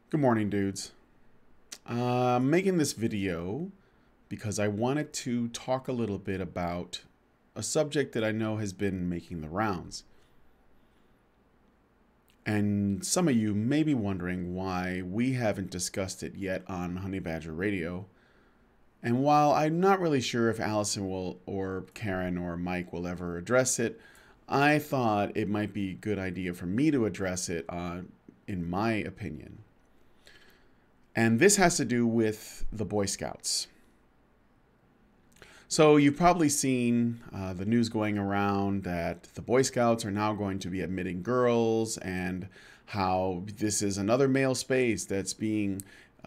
Good morning, dudes. I'm making this video because I wanted to talk a little bit about a subject that I know has been making the rounds. And some of you may be wondering why we haven't discussed it yet on Honey Badger Radio. And while I'm not really sure if Allison will, or Karen, or Mike will ever address it, I thought it might be a good idea for me to address it, in my opinion. And this has to do with the Boy Scouts. So you've probably seen the news going around that the Boy Scouts are now going to be admitting girls, and how this is another male space that's being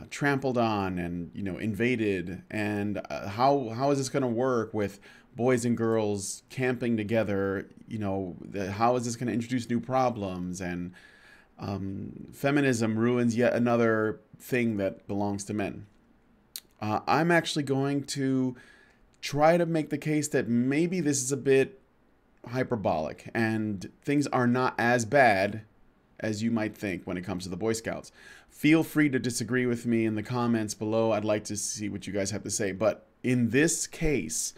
trampled on and invaded, and how is this going to work with boys and girls camping together? How is this going to introduce new problems? And feminism ruins yet another thing that belongs to men. I'm actually going to try to make the case that maybe this is a bit hyperbolic and things are not as bad as you might think when it comes to the Boy Scouts. Feel free to disagree with me in the comments below. I'd like to see what you guys have to say. But in this case,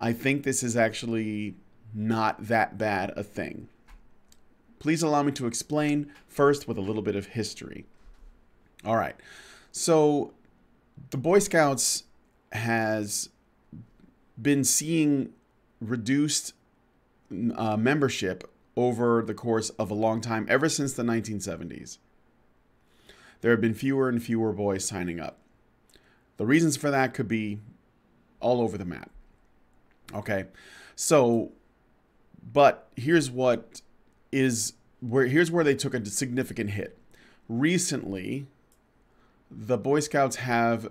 I think this is actually not that bad a thing. Please allow me to explain first with a little bit of history. All right. So the Boy Scouts has been seeing reduced membership over the course of a long time, ever since the 1970s. There have been fewer and fewer boys signing up. The reasons for that could be all over the map. Okay, so, but here's where they took a significant hit. Recently, the Boy Scouts have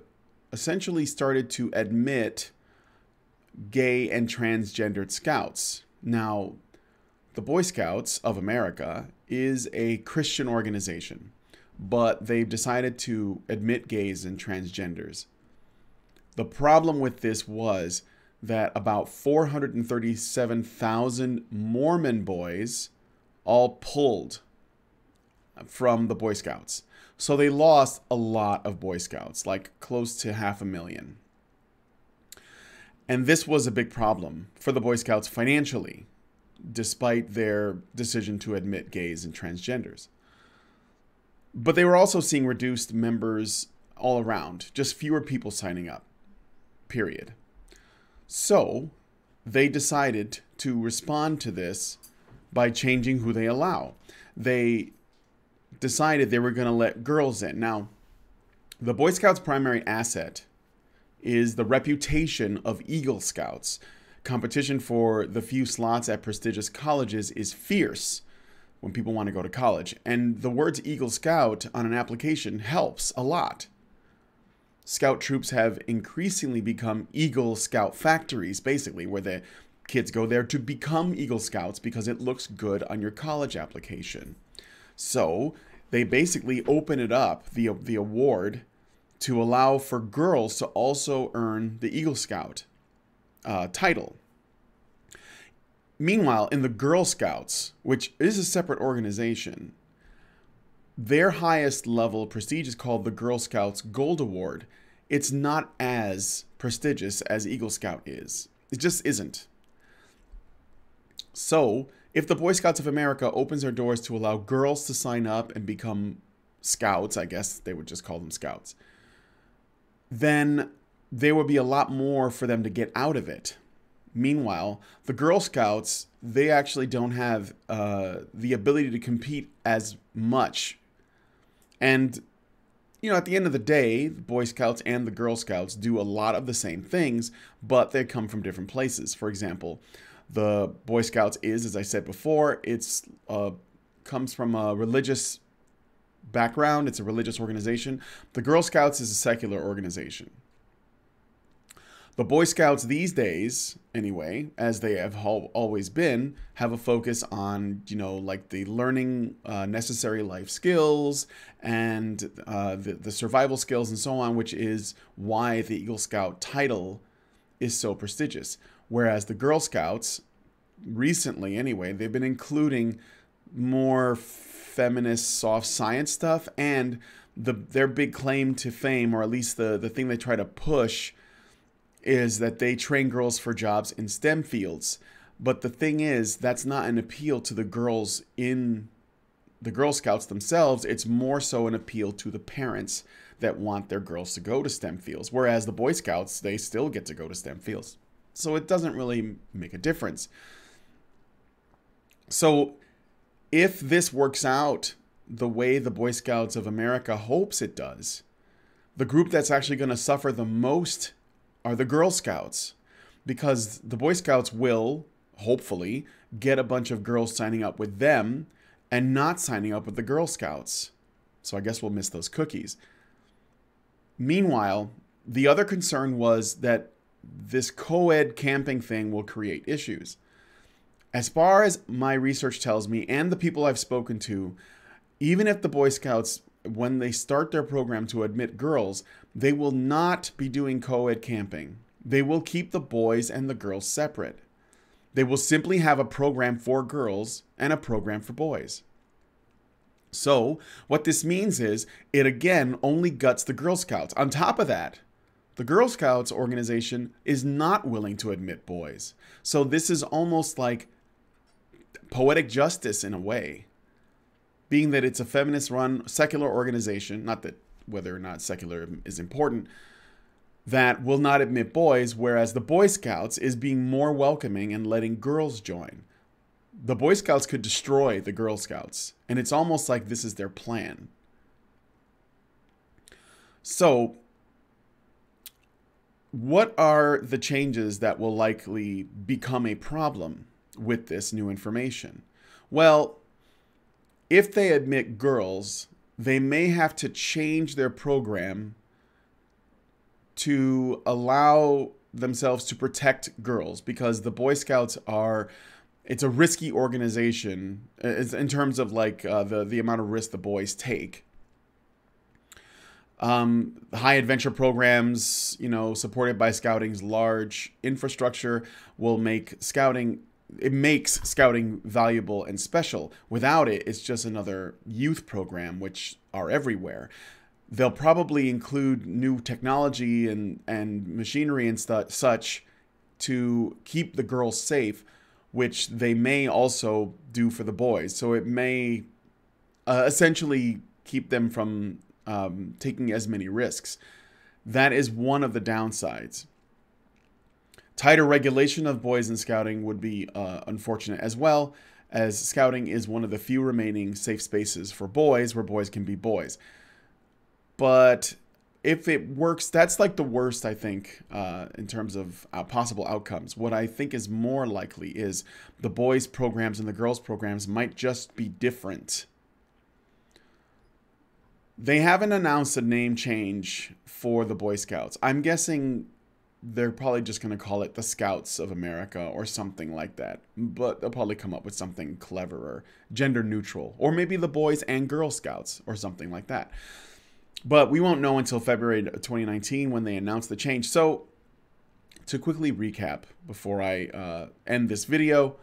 essentially started to admit gay and transgendered scouts. Now, the Boy Scouts of America is a Christian organization, but they've decided to admit gays and transgenders. The problem with this was that about 437,000 Mormon boys all pulled from the Boy Scouts. So they lost a lot of Boy Scouts, like close to 500,000. And this was a big problem for the Boy Scouts financially, despite their decision to admit gays and transgenders. But they were also seeing reduced members all around, just fewer people signing up, period. So they decided to respond to this by changing who they allow. They decided they were going to let girls in. Now, the Boy Scouts' primary asset is the reputation of Eagle Scouts. Competition for the few slots at prestigious colleges is fierce when people want to go to college. And the words Eagle Scout on an application helps a lot. Scout troops have increasingly become Eagle Scout factories, basically, where the kids go there to become Eagle Scouts because it looks good on your college application. So they basically open it up, the award, to allow for girls to also earn the Eagle Scout title. Meanwhile, in the Girl Scouts, which is a separate organization, their highest level of prestige is called the Girl Scouts Gold Award. It's not as prestigious as Eagle Scout is. It just isn't. So, if the Boy Scouts of America opens their doors to allow girls to sign up and become scouts, I guess they would just call them scouts, then there would be a lot more for them to get out of it. Meanwhile, the Girl Scouts, they actually don't have the ability to compete as much. And, at the end of the day, the Boy Scouts and the Girl Scouts do a lot of the same things, but they come from different places. For example, the Boy Scouts is, as I said before, it's comes from a religious background. It's a religious organization. The Girl Scouts is a secular organization. The Boy Scouts these days, anyway, as they have always been, have a focus on, like the learning necessary life skills and the survival skills and so on, which is why the Eagle Scout title is so prestigious. Whereas the Girl Scouts, recently anyway, they've been including more feminist soft science stuff, and their big claim to fame, or at least the thing they try to push, is that they train girls for jobs in STEM fields. But the thing is, that's not an appeal to the girls in the Girl Scouts themselves. It's more so an appeal to the parents that want their girls to go to STEM fields. Whereas the Boy Scouts, they still get to go to STEM fields. So it doesn't really make a difference. So if this works out the way the Boy Scouts of America hopes it does, the group that's actually going to suffer the most are the Girl Scouts, because the Boy Scouts will, hopefully, get a bunch of girls signing up with them and not signing up with the Girl Scouts. So I guess we'll miss those cookies. Meanwhile, the other concern was that this co-ed camping thing will create issues. As far as my research tells me, and the people I've spoken to, even if the Boy Scouts, when they start their program to admit girls, they will not be doing co-ed camping. They will keep the boys and the girls separate. They will simply have a program for girls and a program for boys. So what this means is it again only guts the Girl Scouts. On top of that, the Girl Scouts organization is not willing to admit boys. So this is almost like poetic justice in a way, being that it's a feminist-run secular organization, not that whether or not secular is important, that will not admit boys, whereas the Boy Scouts is being more welcoming and letting girls join. The Boy Scouts could destroy the Girl Scouts, and it's almost like this is their plan. So, what are the changes that will likely become a problem with this new information? Well, if they admit girls, they may have to change their program to allow themselves to protect girls, because the Boy Scouts it's a risky organization in terms of like the amount of risk the boys take. High adventure programs, supported by Scouting's large infrastructure, will make Scouting, it makes Scouting valuable and special. Without it, it's just another youth program, which are everywhere. They'll probably include new technology and machinery and such to keep the girls safe, which they may also do for the boys. So it may essentially keep them from taking as many risks. That is one of the downsides. Tighter regulation of boys in Scouting would be unfortunate as well, as Scouting is one of the few remaining safe spaces for boys where boys can be boys. But if it works, that's like the worst, I think, in terms of possible outcomes. What I think is more likely is the boys' programs and the girls' programs might just be different. They haven't announced a name change for the Boy Scouts. I'm guessing they're probably just going to call it the Scouts of America or something like that. But they'll probably come up with something cleverer, gender neutral, or maybe the Boys and Girl Scouts or something like that. But we won't know until February 2019 when they announce the change. So to quickly recap before I end this video,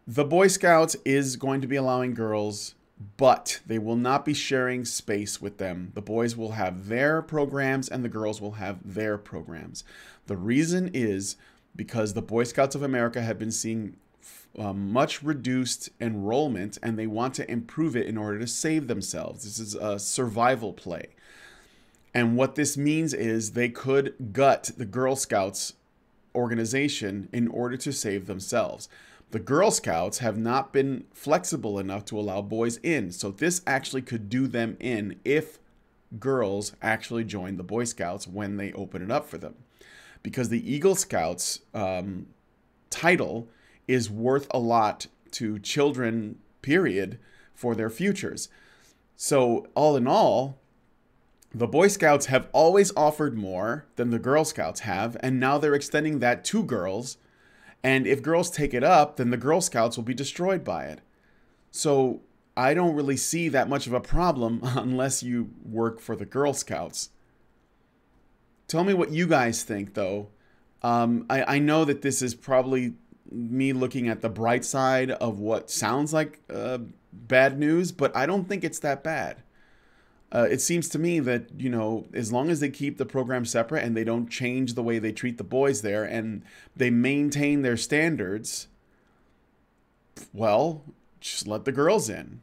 the Boy Scouts is going to be allowing girls, but they will not be sharing space with them. The boys will have their programs and the girls will have their programs. The reason is because the Boy Scouts of America have been seeing much reduced enrollment, and they want to improve it in order to save themselves. This is a survival play. And what this means is they could gut the Girl Scouts organization in order to save themselves. The Girl Scouts have not been flexible enough to allow boys in. So this actually could do them in if girls actually join the Boy Scouts when they open it up for them. Because the Eagle Scouts title is worth a lot to children, period, for their futures. So all in all, the Boy Scouts have always offered more than the Girl Scouts have, and now they're extending that to girls. And if girls take it up, then the Girl Scouts will be destroyed by it. So I don't really see that much of a problem unless you work for the Girl Scouts. Tell me what you guys think, though. I know that this is probably me looking at the bright side of what sounds like bad news, but I don't think it's that bad. It seems to me that, as long as they keep the program separate and they don't change the way they treat the boys there and they maintain their standards, well, just let the girls in.